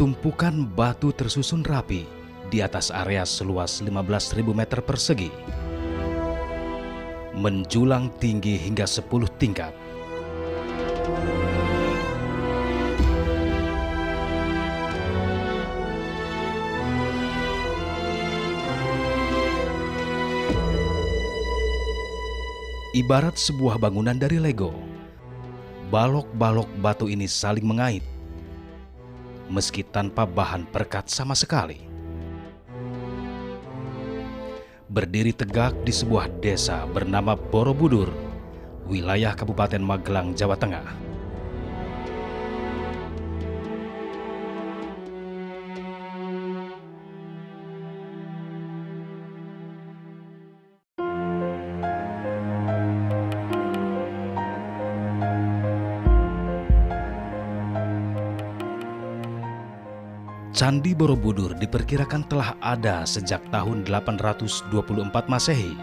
Tumpukan batu tersusun rapi di atas area seluas 15.000 meter persegi, menjulang tinggi hingga 10 tingkat. Ibarat sebuah bangunan dari Lego, balok-balok batu ini saling mengait, meski tanpa bahan perekat sama sekali. Berdiri tegak di sebuah desa bernama Borobudur, wilayah Kabupaten Magelang, Jawa Tengah. Candi Borobudur diperkirakan telah ada sejak tahun 824 Masehi.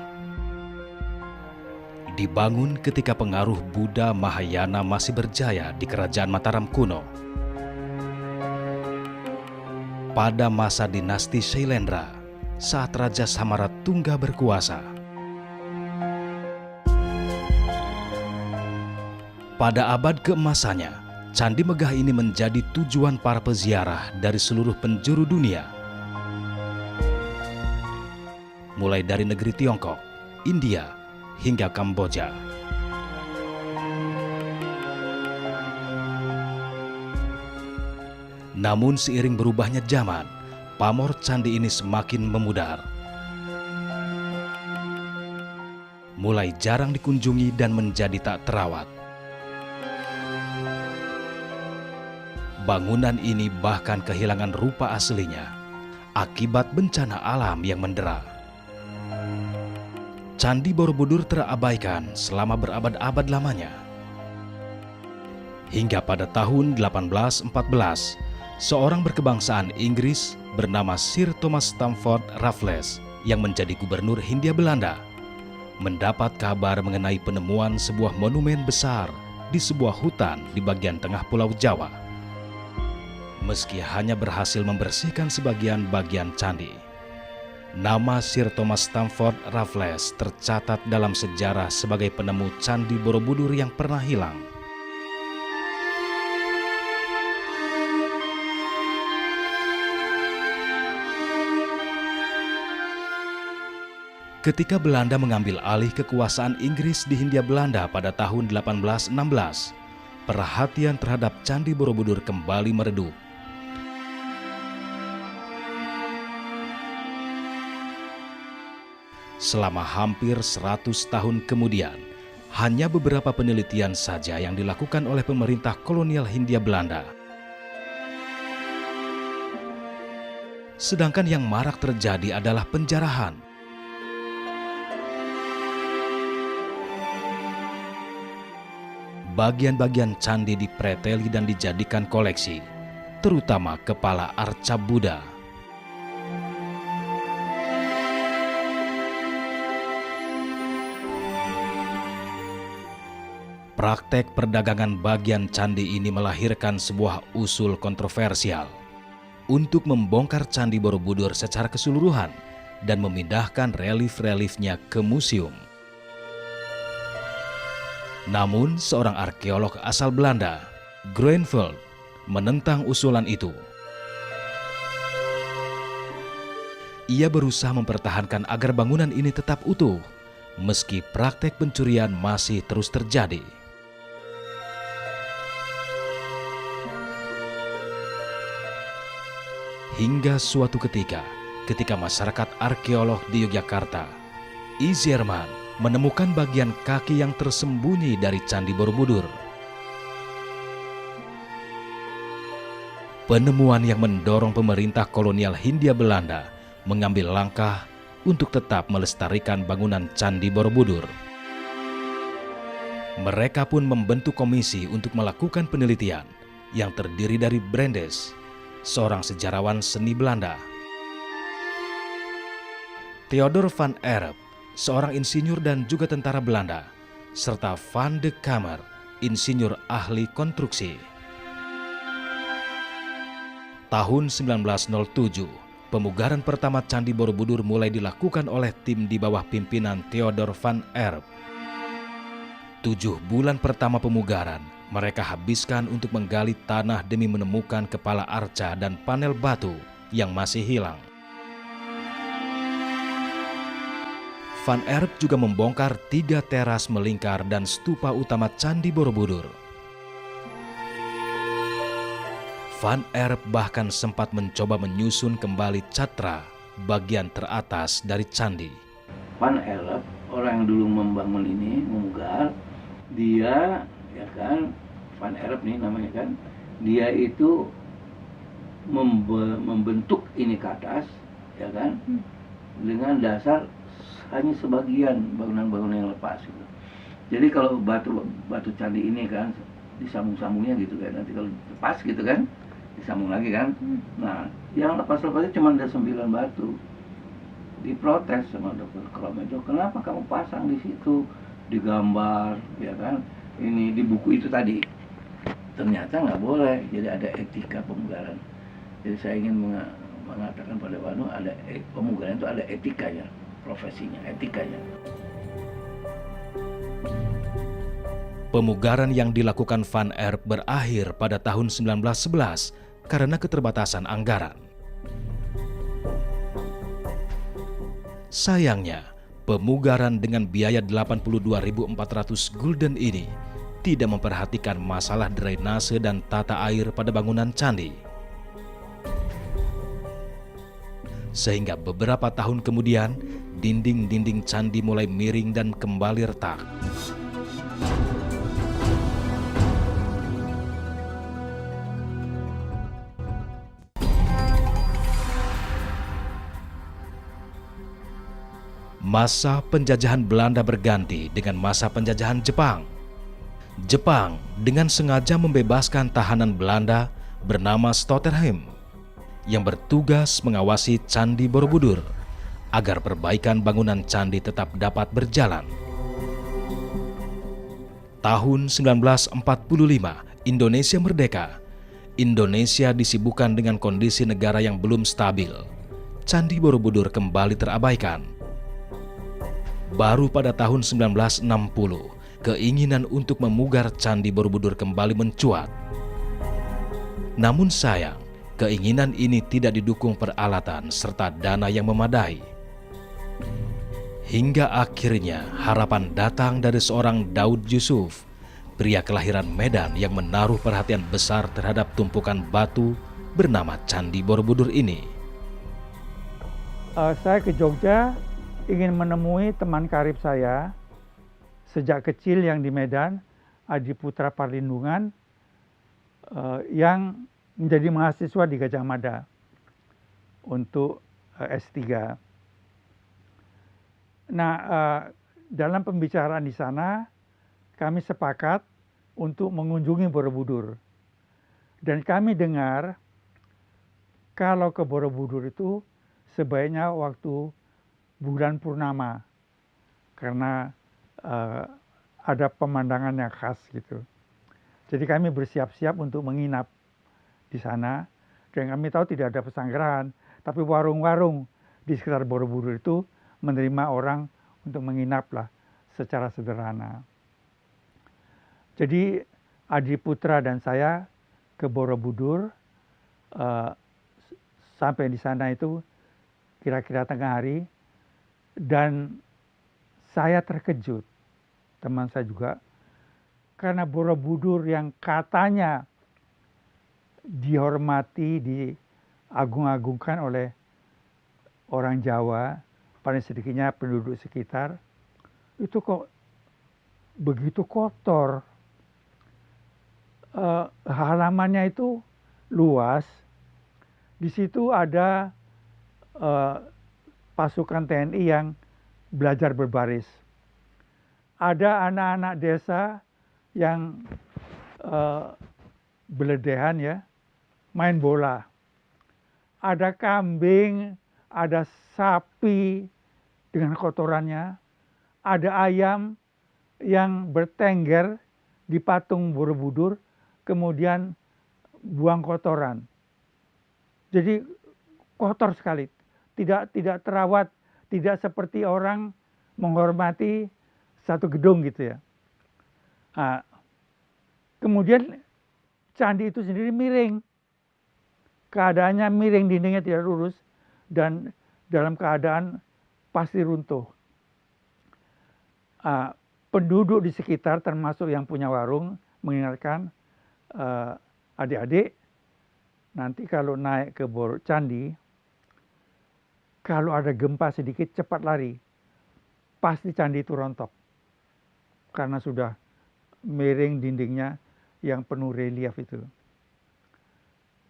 Dibangun ketika pengaruh Buddha Mahayana masih berjaya di Kerajaan Mataram kuno. Pada masa dinasti Shailendra, saat Raja Samaratungga berkuasa. Pada abad keemasannya, Candi megah ini menjadi tujuan para peziarah dari seluruh penjuru dunia. Mulai dari negeri Tiongkok, India, hingga Kamboja. Namun seiring berubahnya zaman, pamor candi ini semakin memudar. Mulai jarang dikunjungi dan menjadi tak terawat. Bangunan ini bahkan kehilangan rupa aslinya akibat bencana alam yang mendera. Candi Borobudur terabaikan selama berabad-abad lamanya. Hingga pada tahun 1814, seorang berkebangsaan Inggris bernama Sir Thomas Stamford Raffles yang menjadi gubernur Hindia Belanda mendapat kabar mengenai penemuan sebuah monumen besar di sebuah hutan di bagian tengah Pulau Jawa. Meski hanya berhasil membersihkan sebagian bagian candi, nama Sir Thomas Stamford Raffles tercatat dalam sejarah sebagai penemu Candi Borobudur yang pernah hilang. Ketika Belanda mengambil alih kekuasaan Inggris di Hindia Belanda pada tahun 1816, perhatian terhadap Candi Borobudur kembali meredup. Selama hampir 100 tahun kemudian, hanya beberapa penelitian saja yang dilakukan oleh pemerintah kolonial Hindia Belanda. Sedangkan yang marak terjadi adalah penjarahan. Bagian-bagian candi dipreteli dan dijadikan koleksi, terutama kepala arca Buddha. Praktek perdagangan bagian candi ini melahirkan sebuah usul kontroversial untuk membongkar Candi Borobudur secara keseluruhan dan memindahkan relief-reliefnya ke museum. Namun, seorang arkeolog asal Belanda, Groeneveld, menentang usulan itu. Ia berusaha mempertahankan agar bangunan ini tetap utuh, meski praktek pencurian masih terus terjadi. Hingga suatu ketika masyarakat arkeolog di Yogyakarta, I. Zierman, menemukan bagian kaki yang tersembunyi dari Candi Borobudur. Penemuan yang mendorong pemerintah kolonial Hindia Belanda mengambil langkah untuk tetap melestarikan bangunan Candi Borobudur. Mereka pun membentuk komisi untuk melakukan penelitian yang terdiri dari Brandes, seorang sejarawan seni Belanda, Theodor van Erp, seorang insinyur dan juga tentara Belanda, serta Van de Kamer, insinyur ahli konstruksi. Tahun 1907, pemugaran pertama Candi Borobudur mulai dilakukan oleh tim di bawah pimpinan Theodor van Erp. 7 bulan pertama pemugaran, mereka habiskan untuk menggali tanah demi menemukan kepala arca dan panel batu yang masih hilang. Van Erp juga membongkar 3 teras melingkar dan stupa utama Candi Borobudur. Van Erp bahkan sempat mencoba menyusun kembali catra bagian teratas dari candi. Van Erp, orang yang dulu membangun ini, memugar, dia, ya kan, Van Erp nih namanya kan, dia itu membentuk ini ke atas, ya kan, dengan dasar hanya sebagian bangunan-bangunan yang lepas gitu. Jadi kalau batu candi ini kan disambung-sambungnya gitu kan, nanti kalau lepas gitu kan disambung lagi kan. Nah, yang lepas-lepasnya cuma ada 9 batu. Diprotes sama Dr. Kromedo, kenapa kamu pasang di situ, digambar, ya kan, ini di buku itu tadi. Ternyata nggak boleh, jadi ada etika pemugaran. Jadi saya ingin mengatakan pada Wanu, ada pemugaran itu ada etikanya, profesinya, etikanya. Pemugaran yang dilakukan Van Erp berakhir pada tahun 1911 karena keterbatasan anggaran. Sayangnya, pemugaran dengan biaya 82.400 gulden ini tidak memperhatikan masalah drainase dan tata air pada bangunan candi. Sehingga beberapa tahun kemudian, dinding-dinding candi mulai miring dan kembali retak. Masa penjajahan Belanda berganti dengan masa penjajahan Jepang. Jepang dengan sengaja membebaskan tahanan Belanda bernama Stotterheim yang bertugas mengawasi Candi Borobudur agar perbaikan bangunan candi tetap dapat berjalan. Tahun 1945, Indonesia merdeka. Indonesia disibukkan dengan kondisi negara yang belum stabil. Candi Borobudur kembali terabaikan. Baru pada tahun 1960, keinginan untuk memugar Candi Borobudur kembali mencuat. Namun sayang, keinginan ini tidak didukung peralatan serta dana yang memadai. Hingga akhirnya harapan datang dari seorang Daud Yusuf, pria kelahiran Medan yang menaruh perhatian besar terhadap tumpukan batu bernama Candi Borobudur ini. Saya ke Jogja ingin menemui teman karib saya sejak kecil yang di Medan, Adi Putra Parlindungan, yang menjadi mahasiswa di Gajah Mada untuk S3. Nah, dalam pembicaraan di sana, kami sepakat untuk mengunjungi Borobudur. Dan kami dengar kalau ke Borobudur itu sebaiknya waktu bulan purnama, karena ada pemandangan yang khas gitu. Jadi kami bersiap-siap untuk menginap di sana, dan kami tahu tidak ada pesanggerahan, tapi warung-warung di sekitar Borobudur itu menerima orang untuk menginap lah secara sederhana. Jadi Adi Putra dan saya ke Borobudur, sampai di sana itu kira-kira tengah hari, dan saya terkejut, teman saya juga, karena Borobudur yang katanya dihormati, diagung-agungkan oleh orang Jawa, paling sedikitnya penduduk sekitar, itu kok begitu kotor. Halamannya itu luas, di situ ada pasukan TNI yang belajar berbaris. Ada anak-anak desa yang beledehan ya, main bola. Ada kambing, ada sapi dengan kotorannya. Ada ayam yang bertengger di patung Borobudur, kemudian buang kotoran. Jadi kotor sekali, tidak terawat, tidak seperti orang menghormati satu gedung gitu ya. Nah, kemudian candi itu sendiri miring, keadaannya miring, dindingnya tidak lurus dan dalam keadaan pasti runtuh. Penduduk di sekitar termasuk yang punya warung mengingatkan adik-adik, nanti kalau naik ke candi, kalau ada gempa sedikit cepat lari, pasti candi itu rontok karena sudah miring dindingnya yang penuh relief itu.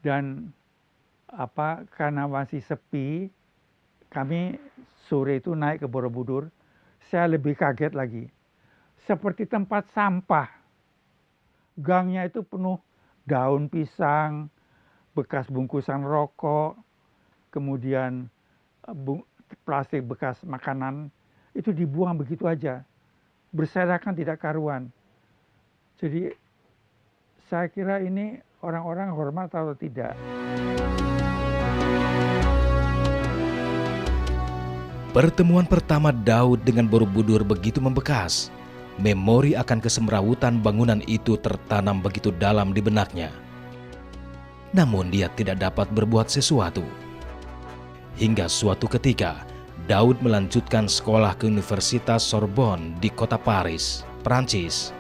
Dan karena masih sepi, kami sore itu naik ke Borobudur, saya lebih kaget lagi. Seperti tempat sampah. Gangnya itu penuh daun pisang, bekas bungkusan rokok, kemudian plastik bekas makanan, itu dibuang begitu aja. Berserakan tidak karuan. Jadi saya kira ini orang-orang hormat atau tidak. Pertemuan pertama Daud dengan Borobudur begitu membekas. Memori akan kesemrawutan bangunan itu tertanam begitu dalam di benaknya. Namun dia tidak dapat berbuat sesuatu. Hingga suatu ketika, Daud melanjutkan sekolah ke Universitas Sorbonne di kota Paris, Prancis.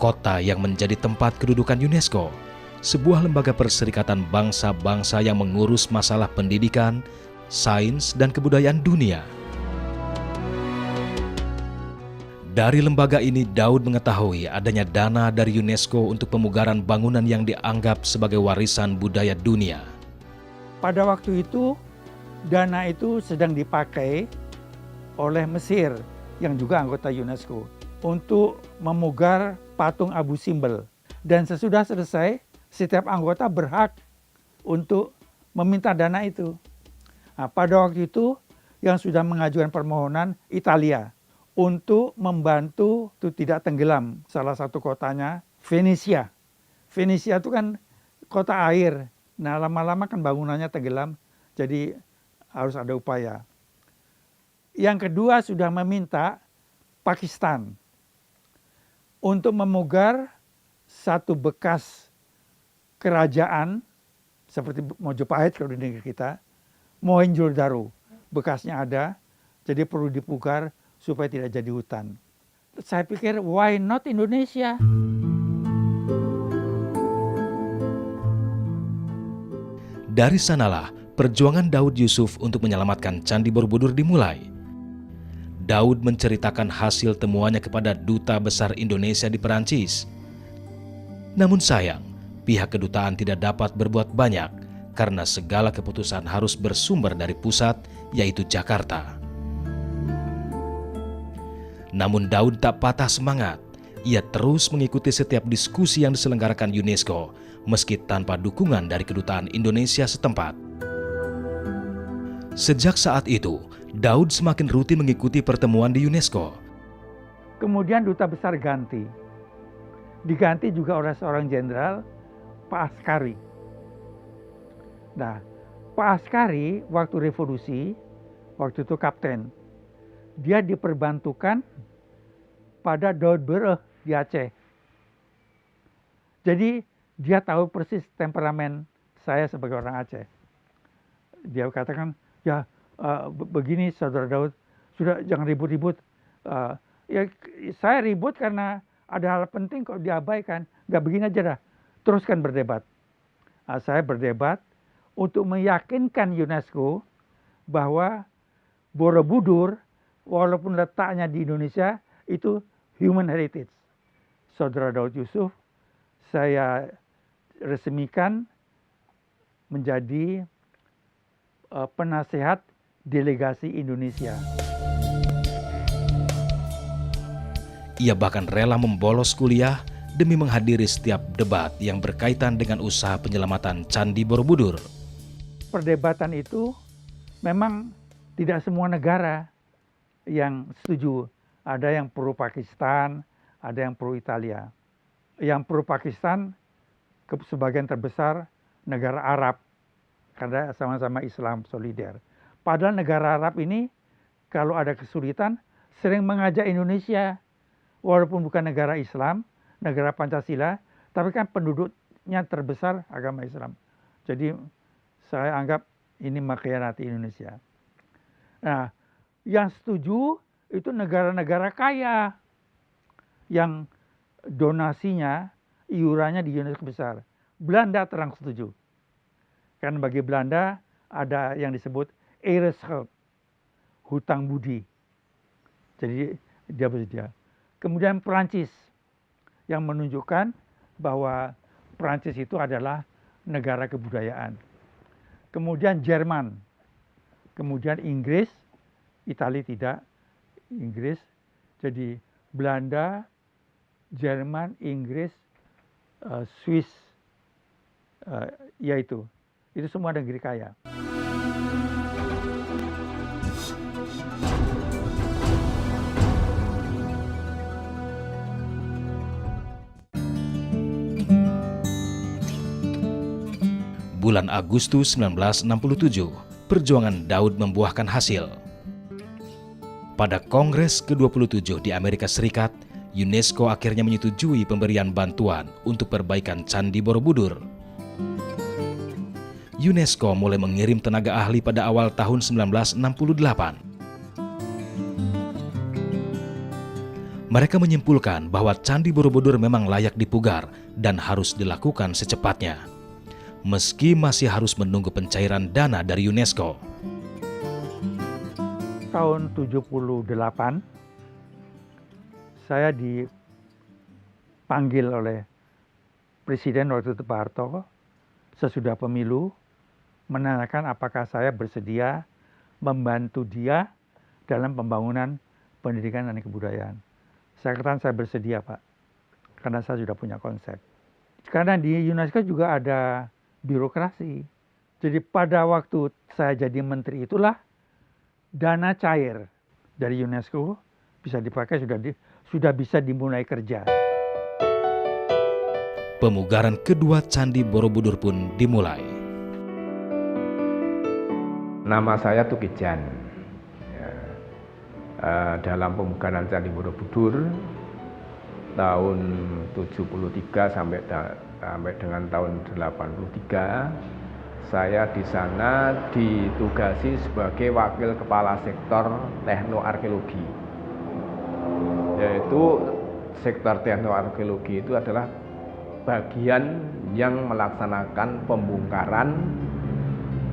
Kota yang menjadi tempat kedudukan UNESCO, sebuah lembaga perserikatan bangsa-bangsa yang mengurus masalah pendidikan, sains, dan kebudayaan dunia. Dari lembaga ini, Daud mengetahui adanya dana dari UNESCO untuk pemugaran bangunan yang dianggap sebagai warisan budaya dunia. Pada waktu itu, dana itu sedang dipakai oleh Mesir yang juga anggota UNESCO untuk memugar patung Abu Simbel. Dan sesudah selesai, setiap anggota berhak untuk meminta dana itu. Nah, pada waktu itu yang sudah mengajukan permohonan Italia untuk membantu itu tidak tenggelam. Salah satu kotanya Venesia. Venesia itu kan kota air. Nah, lama-lama kan bangunannya tenggelam, jadi harus ada upaya. Yang kedua sudah meminta Pakistan untuk memugar satu bekas kerajaan seperti Mojopahit kalau di negeri kita, Mohenjo-daro, bekasnya ada, jadi perlu dipugar supaya tidak jadi hutan. Saya pikir why not Indonesia? Dari sanalah perjuangan Daud Yusuf untuk menyelamatkan Candi Borobudur dimulai. Daud menceritakan hasil temuannya kepada Duta Besar Indonesia di Perancis. Namun sayang, pihak kedutaan tidak dapat berbuat banyak karena segala keputusan harus bersumber dari pusat, yaitu Jakarta. Namun Daud tak patah semangat. Ia terus mengikuti setiap diskusi yang diselenggarakan UNESCO, meski tanpa dukungan dari kedutaan Indonesia setempat. Sejak saat itu, Daud semakin rutin mengikuti pertemuan di UNESCO. Kemudian duta besar diganti juga oleh seorang jenderal, Pak Askari. Nah, Pak Askari waktu revolusi, waktu itu kapten, dia diperbantukan pada Daud Bereh di Aceh. Jadi dia tahu persis temperamen saya sebagai orang Aceh. Dia katakan, ya begini saudara Daud, sudah jangan ribut-ribut. Ya saya ribut karena ada hal penting kok diabaikan. Nggak begini aja dah, teruskan berdebat. Saya berdebat untuk meyakinkan UNESCO bahwa Borobudur walaupun letaknya di Indonesia itu human heritage. Saudara Daud Yusuf saya resmikan menjadi penasehat delegasi Indonesia. Ia bahkan rela membolos kuliah demi menghadiri setiap debat yang berkaitan dengan usaha penyelamatan Candi Borobudur. Perdebatan itu memang tidak semua negara yang setuju. Ada yang pro Pakistan, ada yang pro Italia. Yang pro Pakistan sebagian terbesar negara Arab. karena sama-sama Islam solider. Padahal negara Arab ini kalau ada kesulitan sering mengajak Indonesia, walaupun bukan negara Islam, negara Pancasila, tapi kan penduduknya terbesar agama Islam. Jadi saya anggap ini mengkhianati Indonesia. Nah, yang setuju itu negara-negara kaya yang donasinya, iurannya di UNESCO besar. Belanda terang setuju. Karena bagi Belanda ada yang disebut Ehreschuld, hutang budi. Jadi dia bersedia. Kemudian Perancis yang menunjukkan bahwa Perancis itu adalah negara kebudayaan. Kemudian Jerman, kemudian Inggris, Italia tidak, Inggris. Jadi Belanda, Jerman, Inggris, Swiss, yaitu itu semua negeri kaya. Bulan Agustus 1967, perjuangan Daud membuahkan hasil. Pada Kongres ke-27 di Amerika Serikat, UNESCO akhirnya menyetujui pemberian bantuan untuk perbaikan Candi Borobudur. UNESCO mulai mengirim tenaga ahli pada awal tahun 1968. Mereka menyimpulkan bahwa Candi Borobudur memang layak dipugar dan harus dilakukan secepatnya, meski masih harus menunggu pencairan dana dari UNESCO. Tahun 78, saya dipanggil oleh Presiden waktu itu Pak Harto, sesudah pemilu, menanyakan apakah saya bersedia membantu dia dalam pembangunan pendidikan dan kebudayaan. Saya katakan saya bersedia Pak, karena saya sudah punya konsep. Karena di UNESCO juga ada birokrasi. Jadi pada waktu saya jadi menteri itulah dana cair dari UNESCO bisa dipakai, sudah bisa dimulai kerja. Pemugaran kedua Candi Borobudur pun dimulai. Nama saya Tukijan. Dalam pemugaran Candi Borobudur tahun 73 sampai dengan tahun 83, saya di sana ditugasi sebagai wakil kepala sektor teknoarkeologi. Yaitu sektor teknoarkeologi itu adalah bagian yang melaksanakan pembongkaran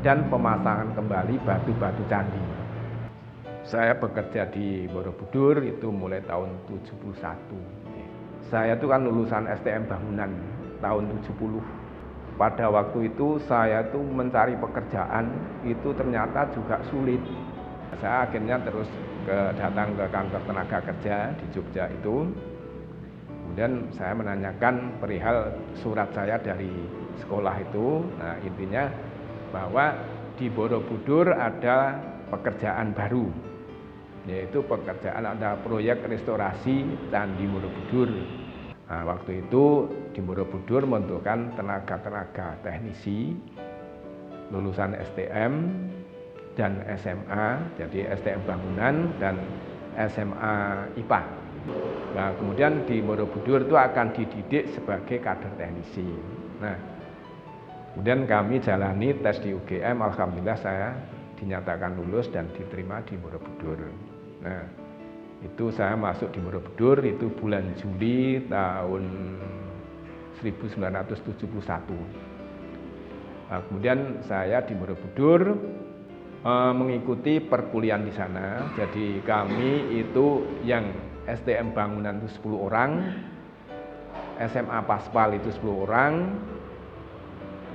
dan pemasangan kembali batu-batu candi. Saya bekerja di Borobudur itu mulai tahun 71. Saya itu kan lulusan STM Bangunan tahun 70. Pada waktu itu saya tuh mencari pekerjaan itu ternyata juga sulit. Saya akhirnya terus datang ke kantor tenaga kerja di Jogja itu. Kemudian saya menanyakan perihal surat saya dari sekolah itu. Nah, intinya bahwa di Borobudur ada pekerjaan baru, yaitu pekerjaan ada proyek restorasi Candi Borobudur. Nah, waktu itu di Borobudur membutuhkan tenaga-tenaga teknisi lulusan STM dan SMA, jadi STM Bangunan dan SMA IPA. Nah, kemudian di Borobudur itu akan dididik sebagai kader teknisi. Nah, kemudian kami jalani tes di UGM, alhamdulillah saya dinyatakan lulus dan diterima di Borobudur. Nah, itu saya masuk di Borobudur itu bulan Juli tahun 1971. Nah, kemudian saya di Borobudur mengikuti perkuliahan di sana. Jadi kami itu yang STM Bangunan itu 10 orang, SMA Paspal itu 10 orang,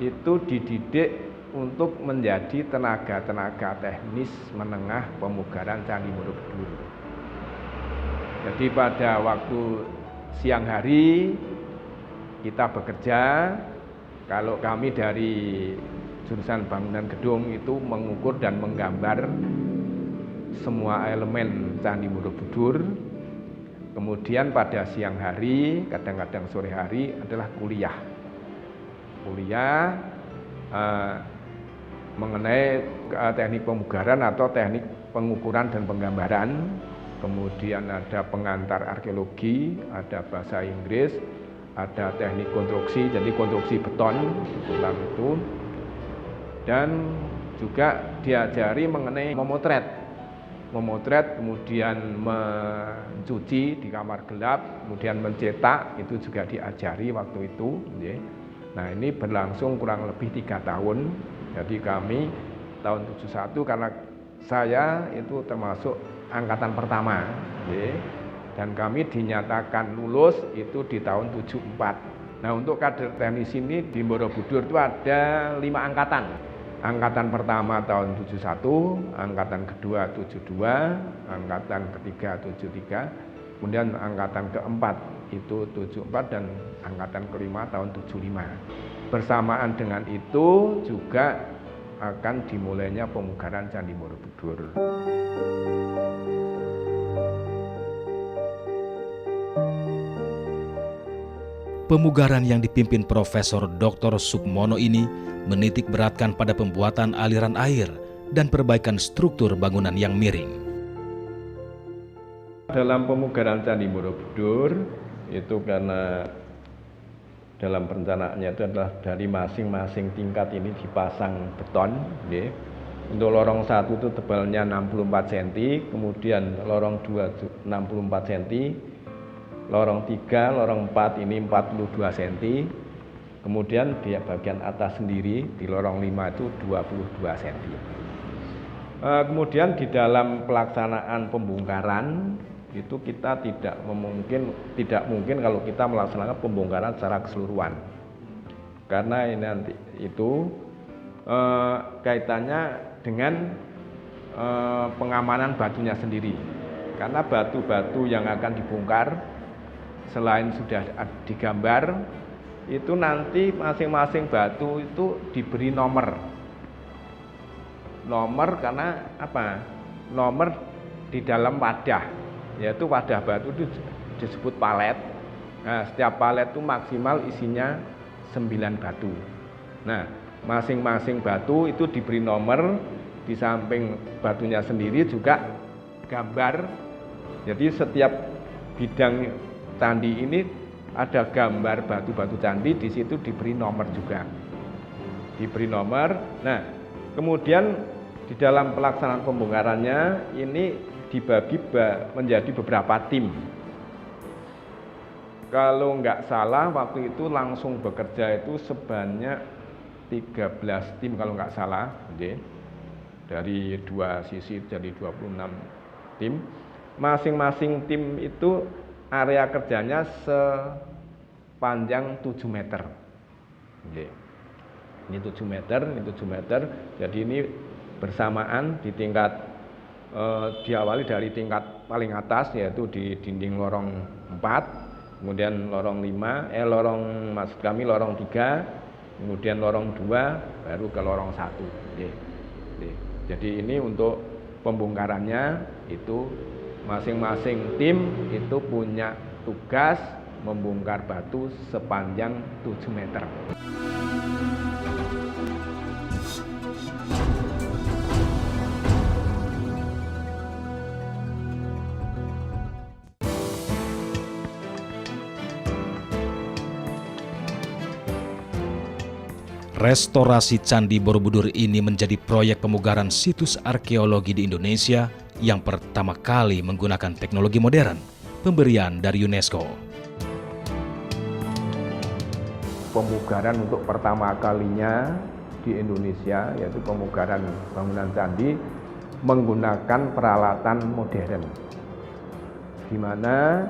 itu dididik untuk menjadi tenaga-tenaga teknis menengah pemugaran Candi Borobudur. Jadi pada waktu siang hari kita bekerja, kalau kami dari jurusan bangunan gedung itu mengukur dan menggambar semua elemen Candi Borobudur. Kemudian pada siang hari, kadang-kadang sore hari adalah kuliah. mengenai teknik pemugaran atau teknik pengukuran dan penggambaran. Kemudian ada pengantar arkeologi, ada bahasa Inggris, ada teknik konstruksi, jadi konstruksi beton itu, dan juga diajari mengenai memotret, kemudian mencuci di kamar gelap, kemudian mencetak, itu juga diajari waktu itu. Nah, ini berlangsung kurang lebih 3 tahun. Jadi kami tahun 71, karena saya itu termasuk angkatan pertama, dan kami dinyatakan lulus itu di tahun 74. Nah, untuk kader teknis ini di Borobudur itu ada 5 angkatan. Angkatan pertama tahun 71, angkatan kedua 72, angkatan ketiga 73, kemudian angkatan keempat itu 74, dan angkatan kelima tahun 75. Bersamaan dengan itu juga akan dimulainya pemugaran Candi Borobudur. Pemugaran yang dipimpin Profesor Dr. Sukmono ini menitik beratkan pada pembuatan aliran air dan perbaikan struktur bangunan yang miring. Dalam pemugaran Candi Borobudur itu karena dalam perencanaannya itu adalah dari masing-masing tingkat ini dipasang beton. Untuk lorong 1 itu tebalnya 64 cm, kemudian lorong 2 64 cm, lorong 3, lorong 4 ini 42 cm, kemudian di bagian atas sendiri di lorong 5 itu 22 cm. Kemudian di dalam pelaksanaan pembongkaran itu kita tidak mungkin kalau kita melaksanakan pembongkaran secara keseluruhan, karena ini nanti itu kaitannya dengan pengamanan batunya sendiri, karena batu-batu yang akan dibongkar selain sudah digambar itu nanti masing-masing batu itu diberi nomor karena apa? Nomor di dalam wadah, yaitu wadah batu itu disebut palet. Nah, setiap palet itu maksimal isinya 9 batu. Nah, masing-masing batu itu diberi nomor, di samping batunya sendiri juga gambar. Jadi setiap bidang candi ini ada gambar batu-batu candi, di situ diberi nomor juga. Diberi nomor. Nah, kemudian di dalam pelaksanaan pembongkarannya ini dibagi menjadi beberapa tim. Kalau nggak salah waktu itu langsung bekerja itu sebanyak 13 tim kalau nggak salah, dari 2 sisi jadi 26 tim. Masing-masing tim itu area kerjanya sepanjang 7 meter. Ini 7 meter, jadi ini bersamaan di tingkat diawali dari tingkat paling atas, yaitu di dinding lorong 4, kemudian lorong 5, lorong 3, kemudian lorong 2, baru ke lorong 1. Jadi ini untuk pembongkarannya itu masing-masing tim itu punya tugas membongkar batu sepanjang 7 meter. Restorasi Candi Borobudur ini menjadi proyek pemugaran situs arkeologi di Indonesia yang pertama kali menggunakan teknologi modern, pemberian dari UNESCO. Pemugaran untuk pertama kalinya di Indonesia, yaitu pemugaran bangunan candi menggunakan peralatan modern, di mana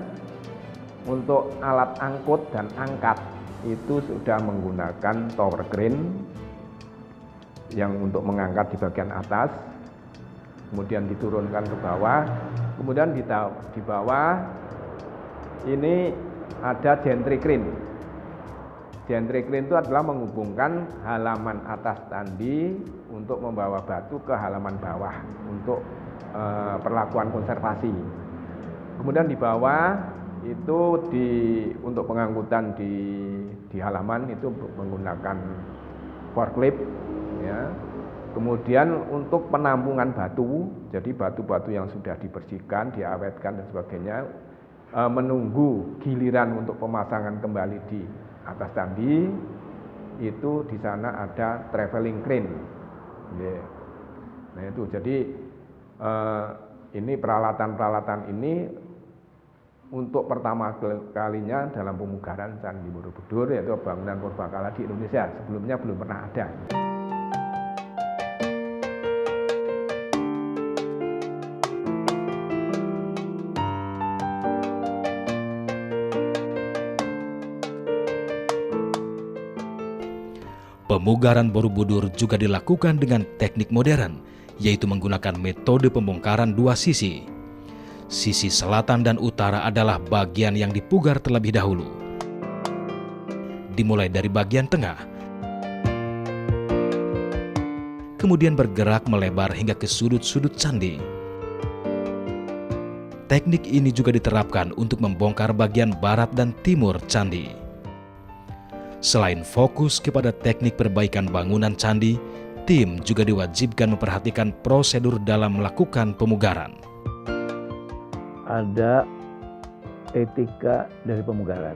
untuk alat angkut dan angkat itu sudah menggunakan tower crane yang untuk mengangkat di bagian atas, kemudian diturunkan ke bawah, kemudian di bawah ini ada gantry crane. Gantry crane itu adalah menghubungkan halaman atas candi untuk membawa batu ke halaman bawah untuk perlakuan konservasi. Kemudian di bawah itu untuk pengangkutan di halaman itu menggunakan forklift, ya. Kemudian untuk penampungan batu, jadi batu-batu yang sudah dibersihkan, diawetkan dan sebagainya, menunggu giliran untuk pemasangan kembali di atas candi, itu di sana ada traveling crane. Nah itu, jadi ini peralatan-peralatan ini untuk pertama kalinya dalam pemugaran Candi Borobudur, yaitu bangunan purbakala di Indonesia. Sebelumnya belum pernah ada. Pemugaran Borobudur juga dilakukan dengan teknik modern, yaitu menggunakan metode pembongkaran dua sisi. Sisi selatan dan utara adalah bagian yang dipugar terlebih dahulu. Dimulai dari bagian tengah, kemudian bergerak melebar hingga ke sudut-sudut candi. Teknik ini juga diterapkan untuk membongkar bagian barat dan timur candi. Selain fokus kepada teknik perbaikan bangunan candi, tim juga diwajibkan memperhatikan prosedur dalam melakukan pemugaran. Ada etika dari pemugaran.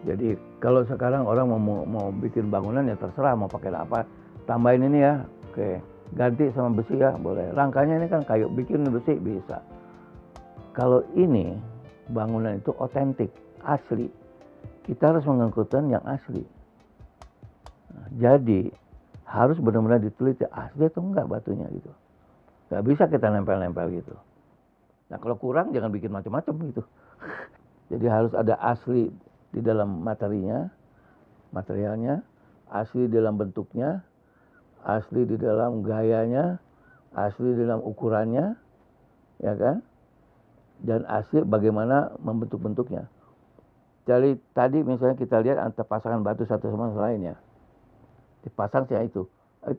Jadi kalau sekarang orang mau bikin bangunan ya terserah mau pakai apa. Tambahin ini ya, oke. Ganti sama besi ya, boleh. Rangkanya ini kan kayu, bikin besi bisa. Kalau ini bangunan itu otentik, asli. Kita harus mengangkutkan yang asli. Nah, jadi harus benar-benar diteliti asli atau enggak batunya gitu. Nggak bisa kita nempel-nempel gitu. Nah kalau kurang jangan bikin macam-macam gitu. Jadi harus ada asli di dalam materialnya, asli di dalam bentuknya, asli di dalam gayanya, asli di dalam ukurannya, ya kan? Dan asli bagaimana membentuk-bentuknya. Jadi tadi misalnya kita lihat antara pasangan batu satu sama lainnya, dipasang sih itu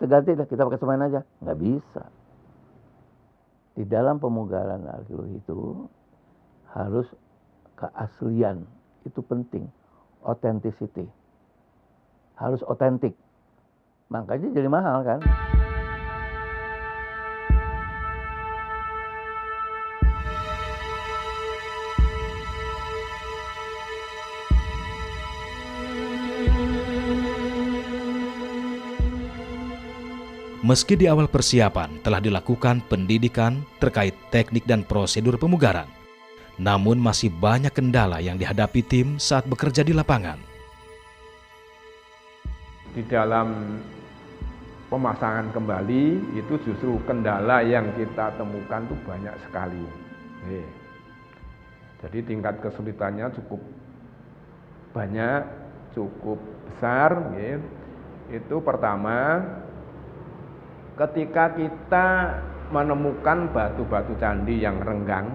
ganti lah, kita pakai semen aja, nggak bisa. Di dalam pemugaran arkeologi itu harus keaslian, itu penting, authenticity, harus otentik, makanya jadi mahal kan. Meski di awal persiapan telah dilakukan pendidikan terkait teknik dan prosedur pemugaran, namun masih banyak kendala yang dihadapi tim saat bekerja di lapangan. Di dalam pemasangan kembali itu justru kendala yang kita temukan itu banyak sekali. Jadi tingkat kesulitannya cukup banyak, cukup besar. Itu pertama, ketika kita menemukan batu-batu candi yang renggang,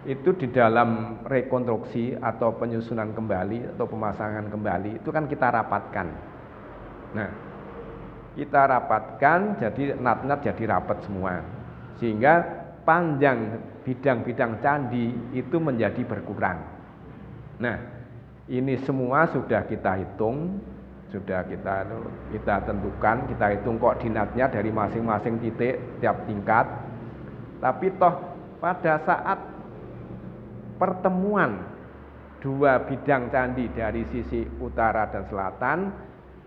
itu di dalam rekonstruksi atau penyusunan kembali atau pemasangan kembali itu kan kita rapatkan. Nah, kita rapatkan jadi nat-nat jadi rapat semua, sehingga panjang bidang-bidang candi itu menjadi berkurang. Nah, ini semua sudah kita hitung, sudah kita tentukan, kita hitung koordinatnya dari masing-masing titik tiap tingkat. Tapi toh pada saat pertemuan dua bidang candi dari sisi utara dan selatan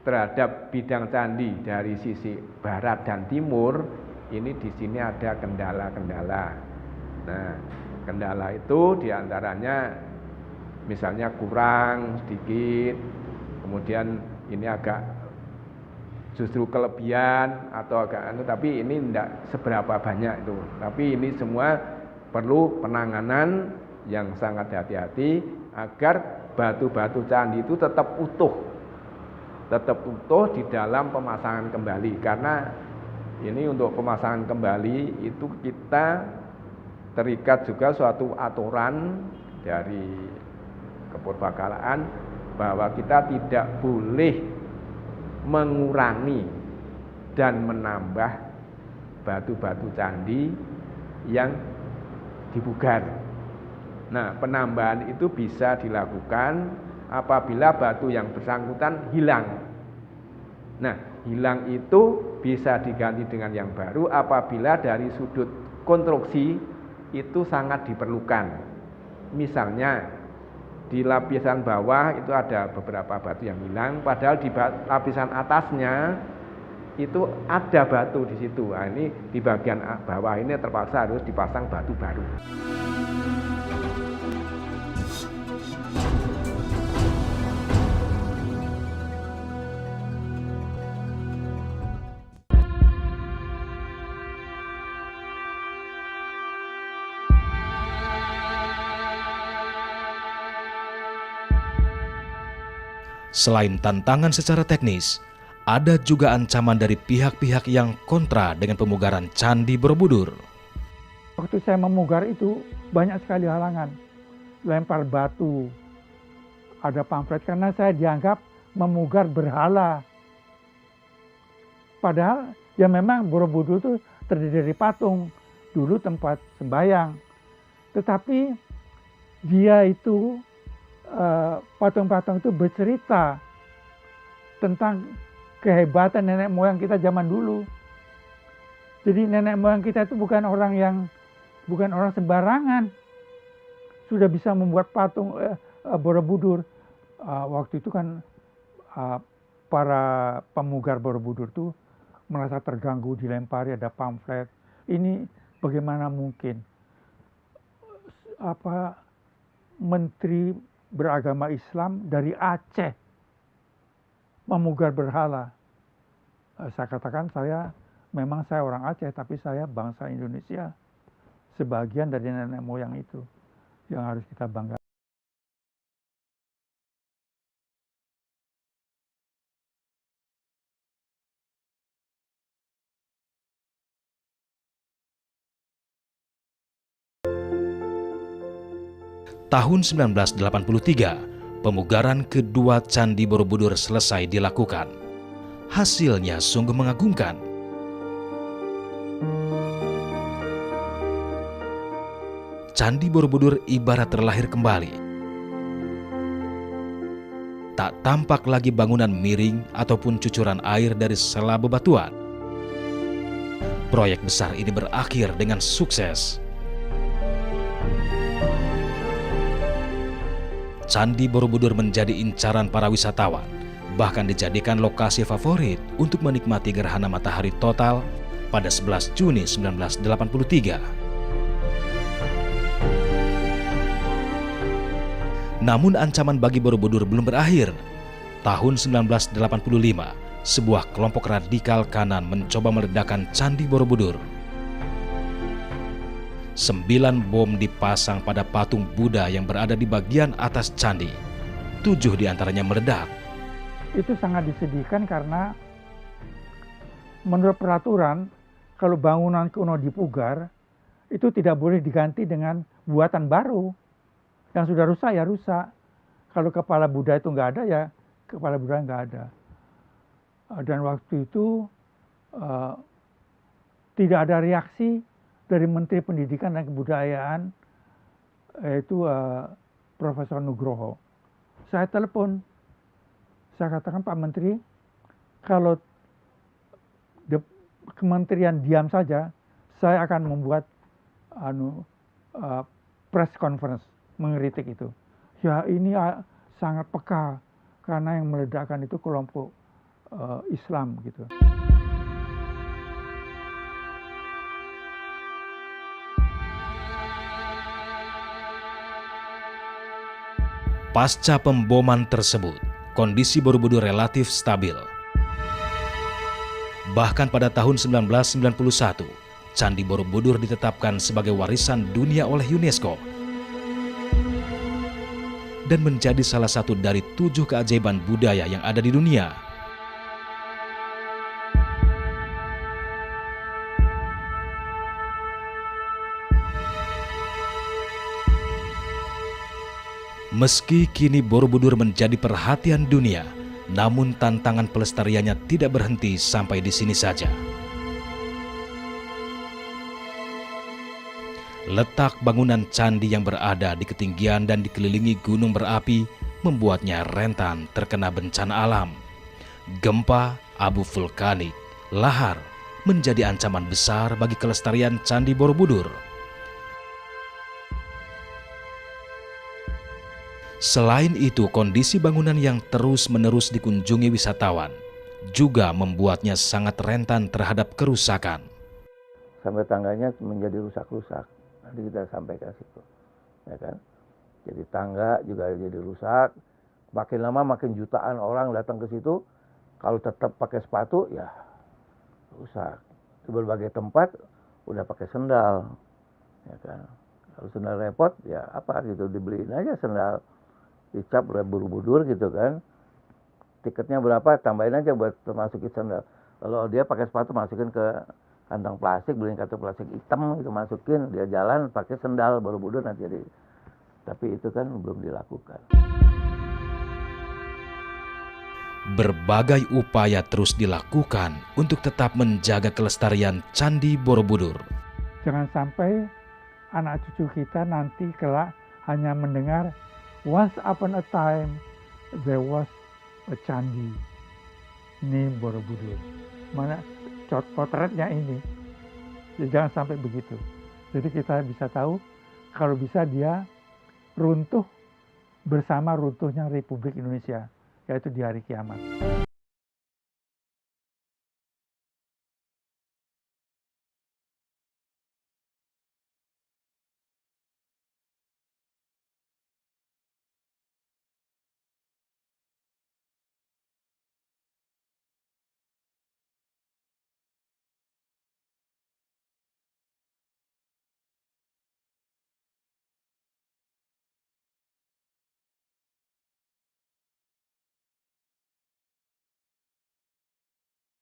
terhadap bidang candi dari sisi barat dan timur, ini di sini ada kendala-kendala. Nah, kendala itu diantaranya misalnya kurang sedikit, kemudian ini agak justru kelebihan atau agak tapi ini tidak seberapa banyak itu. Tapi ini semua perlu penanganan yang sangat hati-hati agar batu-batu candi itu tetap utuh di dalam pemasangan kembali. Karena ini untuk pemasangan kembali itu kita terikat juga suatu aturan dari kepurbakalaan bahwa kita tidak boleh mengurangi dan menambah batu-batu candi yang dipugar. Nah, penambahan itu bisa dilakukan apabila batu yang bersangkutan hilang. Nah, hilang itu bisa diganti dengan yang baru apabila dari sudut konstruksi itu sangat diperlukan. Misalnya di lapisan bawah itu ada beberapa batu yang hilang, padahal di lapisan atasnya itu ada batu di situ. Nah, ini di bagian bawah ini terpaksa harus dipasang batu baru. Selain tantangan secara teknis, ada juga ancaman dari pihak-pihak yang kontra dengan pemugaran Candi Borobudur. Waktu saya memugar itu banyak sekali halangan, lempar batu, ada pamflet karena saya dianggap memugar berhala. Padahal ya memang Borobudur itu terdiri dari patung, dulu tempat sembahyang. Tetapi dia itu patung-patung itu bercerita tentang kehebatan nenek moyang kita zaman dulu. Jadi nenek moyang kita itu bukan orang sembarangan. Sudah bisa membuat patung Borobudur. Waktu itu kan para pemugar Borobudur itu merasa terganggu, dilempari ada pamflet. Ini bagaimana mungkin menteri beragama Islam dari Aceh memugar berhala. Saya katakan memang saya orang Aceh, tapi saya bangsa Indonesia. Sebagian dari nenek moyang itu yang harus kita banggakan. Tahun 1983, pemugaran kedua Candi Borobudur selesai dilakukan. Hasilnya sungguh mengagumkan. Candi Borobudur ibarat terlahir kembali. Tak tampak lagi bangunan miring ataupun cucuran air dari sela bebatuan. Proyek besar ini berakhir dengan sukses. Candi Borobudur menjadi incaran para wisatawan, bahkan dijadikan lokasi favorit untuk menikmati gerhana matahari total pada 11 Juni 1983. Namun ancaman bagi Borobudur belum berakhir. Tahun 1985, sebuah kelompok radikal kanan mencoba meledakkan Candi Borobudur. 9 bom dipasang pada patung Buddha yang berada di bagian atas candi. 7 diantaranya meledak. Itu sangat disedihkan karena menurut peraturan kalau bangunan kuno dipugar itu tidak boleh diganti dengan buatan baru. Yang sudah rusak ya rusak. Kalau kepala Buddha itu nggak ada ya kepala Buddha nggak ada. Dan waktu itu tidak ada reaksi dari Menteri Pendidikan dan Kebudayaan, yaitu Profesor Nugroho. Saya telepon, saya katakan, Pak Menteri, kalau kementerian diam saja, saya akan membuat press conference mengkritik itu. Ya ini sangat peka, karena yang meledakkan itu kelompok Islam gitu. Pasca pemboman tersebut, kondisi Borobudur relatif stabil. Bahkan pada tahun 1991, Candi Borobudur ditetapkan sebagai warisan dunia oleh UNESCO dan menjadi salah satu dari 7 keajaiban budaya yang ada di dunia. Meski kini Borobudur menjadi perhatian dunia, namun tantangan pelestariannya tidak berhenti sampai di sini saja. Letak bangunan candi yang berada di ketinggian dan dikelilingi gunung berapi membuatnya rentan terkena bencana alam, gempa, abu vulkanik, lahar menjadi ancaman besar bagi kelestarian Candi Borobudur. Selain itu, kondisi bangunan yang terus-menerus dikunjungi wisatawan juga membuatnya sangat rentan terhadap kerusakan. Sampai tangganya menjadi rusak-rusak. Nanti kita sampaikan situ, ya kan? Jadi tangga juga jadi rusak. Makin lama makin jutaan orang datang ke situ. Kalau tetap pakai sepatu, ya rusak. Di berbagai tempat udah pakai sendal, ya kan? Kalau sendal repot, ya apa gitu, dibeliin aja sendal, dicap Borobudur gitu kan. Tiketnya berapa, tambahin aja buat masukin sendal. Kalau dia pakai sepatu, masukin ke kantong plastik, beliin kantong plastik hitam itu, masukin, dia jalan pakai sendal Borobudur nanti jadi. Tapi itu kan belum dilakukan. Berbagai upaya terus dilakukan untuk tetap menjaga kelestarian Candi Borobudur. Jangan sampai anak cucu kita nanti kelak hanya mendengar once upon a time there was a candi. Ini Borobudur. Mana potretnya ini. Ya, jangan sampai begitu. Jadi kita bisa tahu kalau bisa dia runtuh bersama runtuhnya Republik Indonesia, yaitu di hari kiamat.